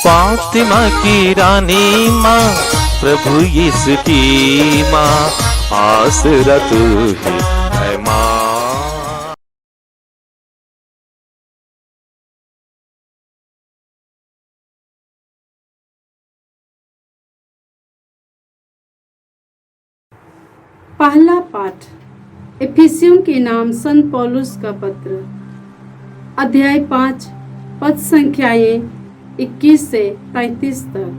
फातिमा की रानी माँ, प्रभु यीशु की माँ, आसरा तू ही है माँ। पहला पाठ इफिसियों के नाम संत पौलुस का पत्र, अध्याय 5, पद संख्याएं 21 से 33 तक।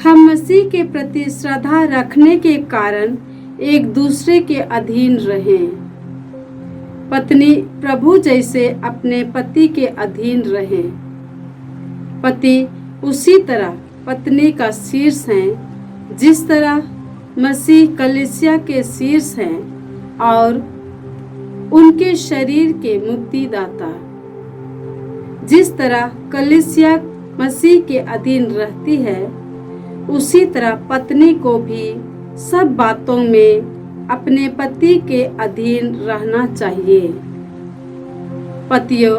हम मसीह के प्रति श्रद्धा रखने के कारण एक दूसरे के अधीन रहें। पत्नी प्रभु जैसे अपने पति के अधीन रहे। पति उसी तरह पत्नी का शीर्ष है, जिस तरह मसीह कलीसिया के शीर्ष हैं और उनके शरीर के मुक्तिदाता। जिस तरह कलीसिया मसीह के अधीन रहती है, उसी तरह पत्नी को भी सब बातों में अपने पति के अधीन रहना चाहिए। पतियों,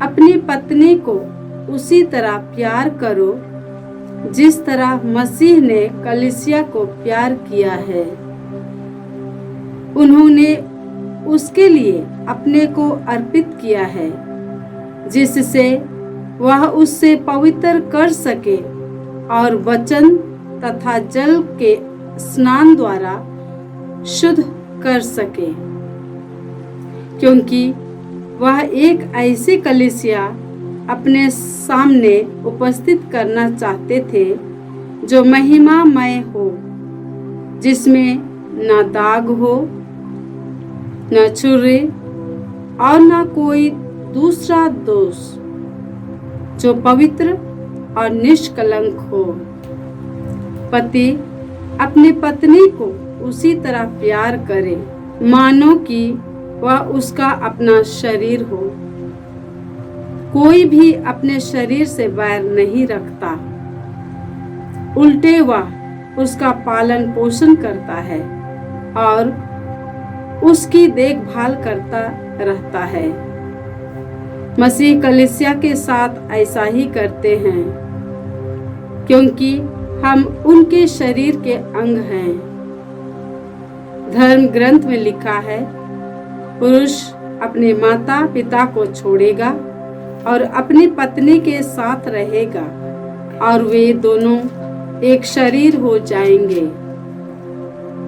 अपनी पत्नी को उसी तरह प्यार करो जिस तरह मसीह ने कलीसिया को प्यार किया है। उन्होंने उसके लिए अपने को अर्पित किया है, जिससे वह उससे पवित्र कर सके और वचन तथा जल के स्नान द्वारा शुद्ध कर सके, क्योंकि वह एक ऐसी कलीसिया अपने सामने उपस्थित करना चाहते थे जो महिमामय हो, जिसमें न दाग हो, न छुरी और न कोई दूसरा दोष, जो पवित्र और निष्कलंक हो। पति अपनी पत्नी को उसी तरह प्यार करे मानो कि वह उसका अपना शरीर हो। कोई भी अपने शरीर से बैर नहीं रखता, उल्टे वह उसका पालन पोषण करता है और उसकी देखभाल करता रहता है। मसीह कलीसिया के साथ ऐसा ही करते हैं, क्योंकि हम उनके शरीर के अंग हैं। धर्म ग्रंथ में लिखा है, पुरुष अपने माता पिता को छोड़ेगा और अपनी पत्नी के साथ रहेगा और वे दोनों एक शरीर हो जाएंगे।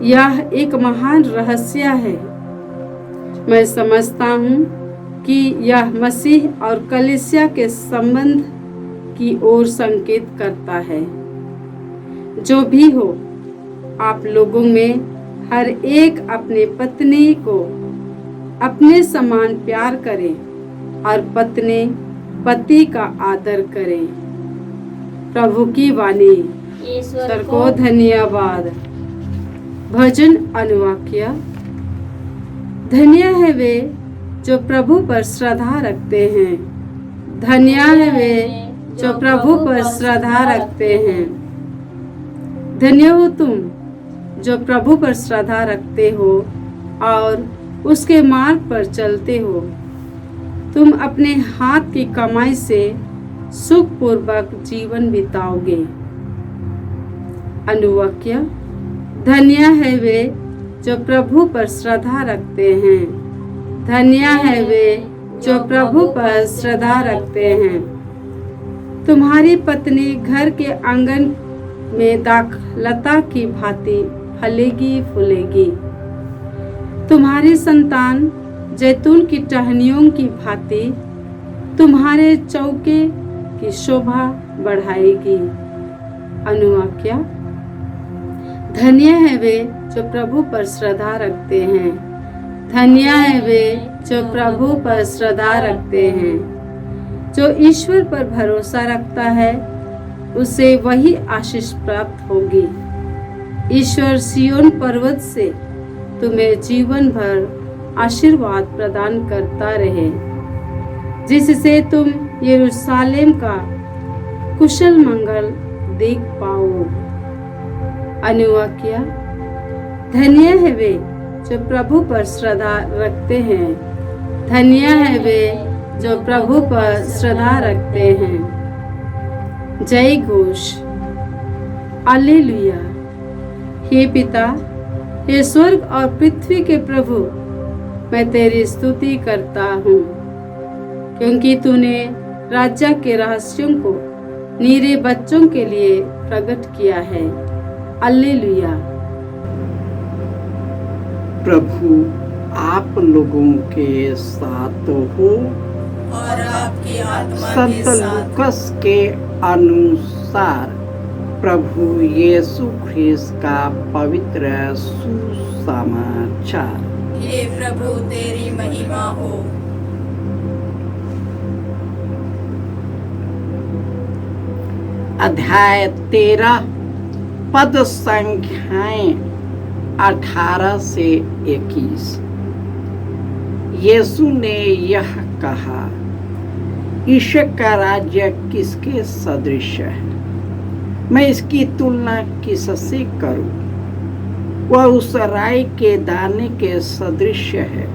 यह एक महान रहस्य है। मैं समझता हूँ कि यह मसीह और कलीसिया के संबंध की ओर संकेत करता है। जो भी हो, आप लोगों में हर एक अपने पत्नी को अपने समान प्यार करे और पत्नी पति का आदर करें। प्रभु की वाणी। ईश्वर को धन्यवाद। भजन अनुवाक्य। धन्य है वे जो प्रभु पर श्रद्धा रखते हैं। धन्य है वे जो प्रभु पर श्रद्धा रखते हैं। धन्य हो तुम जो प्रभु पर श्रद्धा रखते हो और उसके मार्ग पर चलते हो। तुम अपने हाथ की कमाई से सुखपूर्वक जीवन बिताओगे। अनुवाक्य। धन्य है वे जो प्रभु पर श्रद्धा रखते हैं। धन्य है वे जो प्रभु पर श्रद्धा रखते हैं। तुम्हारी पत्नी घर के आंगन में दाखलता की भांति फलेगी फूलेगी। तुम्हारी संतान जैतून की टहनियों की भांति तुम्हारे चौके की शोभा बढ़ाएगी। अनुवाक्य। धन्य है वे जो प्रभु पर श्रद्धा रखते हैं। धन्य है वे जो प्रभु पर श्रद्धा रखते हैं। जो ईश्वर पर भरोसा रखता है, उसे वही आशीष प्राप्त होगी। ईश्वर सियोन पर्वत से तुम्हें जीवन भर आशीर्वाद प्रदान करता रहे, जिससे तुम यरूशलेम का कुशल मंगल देख पाओ। अनुवाक्य। धन्य है वे जो प्रभु पर श्रद्धा रखते हैं। धन्य है वे जो प्रभु पर श्रद्धा रखते हैं। जय घोष। हालेलुया। हे पिता, हे स्वर्ग और पृथ्वी के प्रभु, मैं तेरी स्तुति करता हूँ, क्योंकि तूने राज्य के रहस्यों को नीरे बच्चों के लिए प्रकट किया है। हालेलुया। प्रभु आप लोगों के साथ हो और आपकी आत्मा संत के साथ। लूकस के अनुसार प्रभु यीशु ख्रिस्त का पवित्र सुसमाचार। हे प्रभु तेरी महिमा हो। अध्याय 13 पद संख्याएं 18 से 21। यीशु ने यह कहा, ईश्वर का राज्य किसके सदृश है? मैं इसकी तुलना किससे करूं? वह उस राई के दाने के सदृश है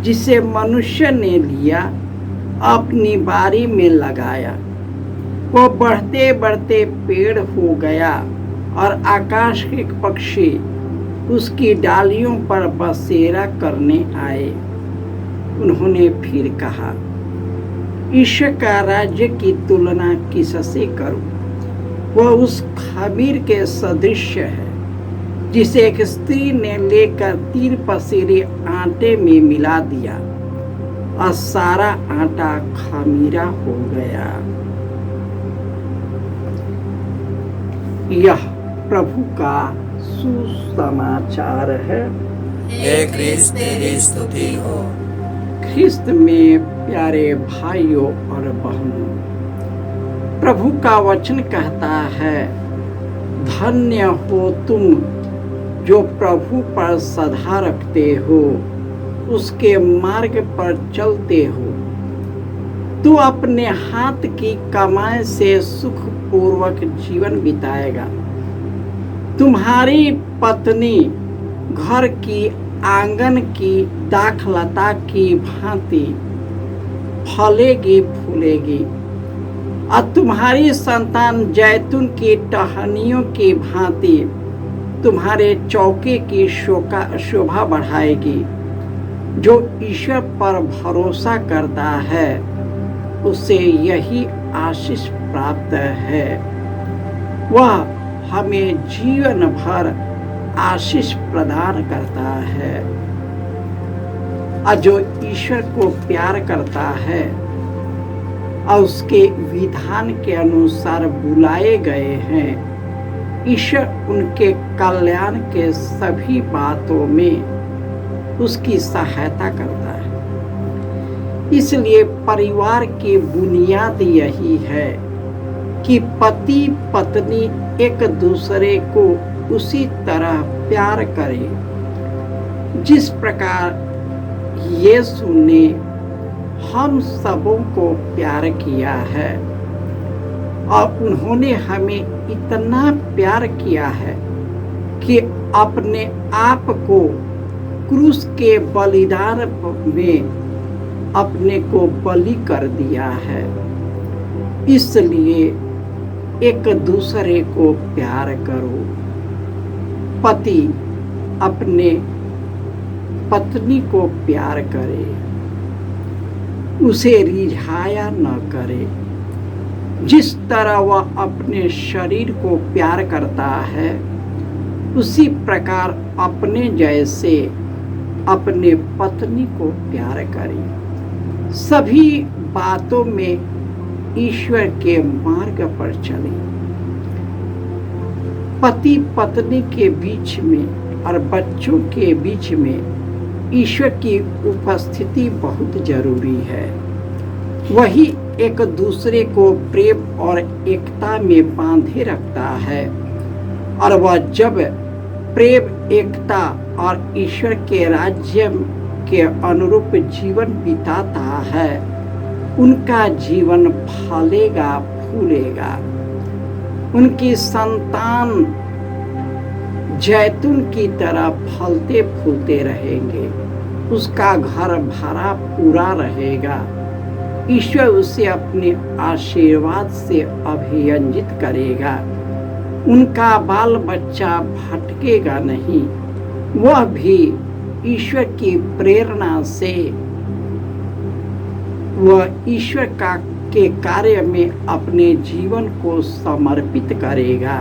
जिसे मनुष्य ने लिया, अपनी बारी में लगाया। वह बढ़ते बढ़ते पेड़ हो गया और आकाश के पक्षी उसकी डालियों पर बसेरा करने आए। उन्होंने फिर कहा, ईश्वर का राज्य की तुलना किससे करूं? वह उस खमीर के सदृश है जिसे एक स्त्री ने लेकर 3 पसेरे आटे में मिला दिया और सारा आटा खमीरा हो गया। यह प्रभु का सुसमाचार है। हे क्रिस्त तेरी स्तुति हो। ख्रिस्त में प्यारे भाइयों और बहनों, प्रभु का वचन कहता है, धन्य हो तुम जो प्रभु पर श्रद्धा रखते हो, उसके मार्ग पर चलते हो। तू अपने हाथ की कमाई से सुखपूर्वक जीवन बिताएगा। तुम्हारी पत्नी घर की आंगन की दाखलता की भांति फलेगी फूलेगी और तुम्हारी संतान जैतून की टहनियों की भांति तुम्हारे चौके की शोभा बढ़ाएगी। जो ईश्वर पर भरोसा करता है उसे यही आशीष प्राप्त है। वह हमें जीवन भर आशीष प्रदान करता है। और जो ईश्वर को प्यार करता है और उसके विधान के अनुसार बुलाए गए हैं, ईश्वर उनके कल्याण के सभी बातों में उसकी सहायता करता है। इसलिए परिवार की बुनियाद यही है कि पति पत्नी एक दूसरे को उसी तरह प्यार करें जिस प्रकार यीशु ने हम सबों को प्यार किया है। और उन्होंने हमें इतना प्यार किया है कि अपने आप को क्रूस के बलिदान में अपने को बलि कर दिया है। इसलिए एक दूसरे को प्यार करो। पति अपने पत्नी को प्यार करे, उसे रिझाया न करे। जिस तरह वह अपने शरीर को प्यार करता है, उसी प्रकार अपने जैसे अपने पत्नी को प्यार करे। सभी बातों में ईश्वर के मार्ग पर चले। पति पत्नी के बीच में और बच्चों के बीच में ईश्वर की उपस्थिति बहुत जरूरी है। वही एक दूसरे को प्रेम और एकता में बांधे रखता है। और वह जब प्रेम, एकता और ईश्वर के राज्य के अनुरूप जीवन बिताता है, उनका जीवन फलेगा फूलेगा। उनकी संतान जैतून की तरह फलते फूलते रहेंगे। उसका घर भरा पूरा रहेगा ईश्वर उसे अपने आशीर्वाद से अभियंजित करेगा। उनका बाल बच्चा भटकेगा नहीं, वह भी ईश्वर की प्रेरणा से वह ईश्वर के कार्य में अपने जीवन को समर्पित करेगा।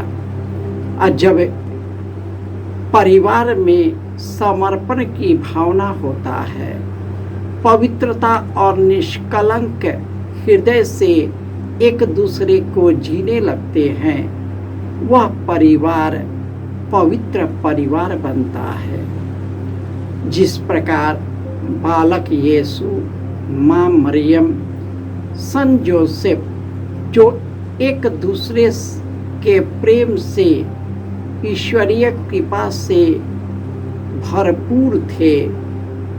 और जब परिवार में समर्पण की भावना होता है, पवित्रता और निष्कलंक हृदय से एक दूसरे को जीने लगते हैं, वह परिवार पवित्र परिवार बनता है। जिस प्रकार बालक यीशु, माँ मरियम, संत जोसेफ जो एक दूसरे के प्रेम से, ईश्वरीय कृपा से भरपूर थे,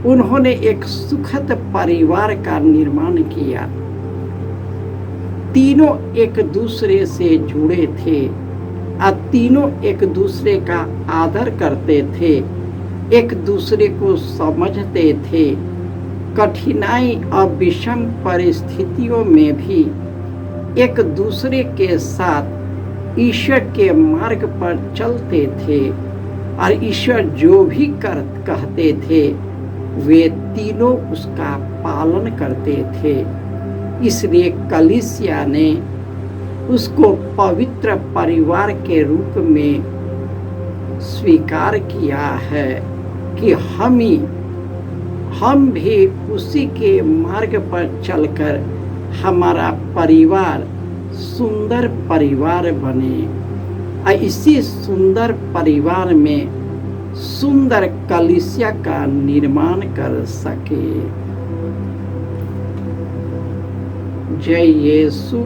उन्होंने एक सुखद परिवार का निर्माण किया। तीनों एक दूसरे से जुड़े थे और तीनों एक दूसरे का आदर करते थे, एक दूसरे को समझते थे। कठिनाई और विषम परिस्थितियों में भी एक दूसरे के साथ ईश्वर के मार्ग पर चलते थे और ईश्वर जो भी कहते थे वे तीनों उसका पालन करते थे। इसलिए कलीसिया ने उसको पवित्र परिवार के रूप में स्वीकार किया है कि हम भी उसी के मार्ग पर चलकर हमारा परिवार सुंदर परिवार बने और इसी सुंदर परिवार में सुंदर कलीसिया का निर्माण कर सके। जय यीशु।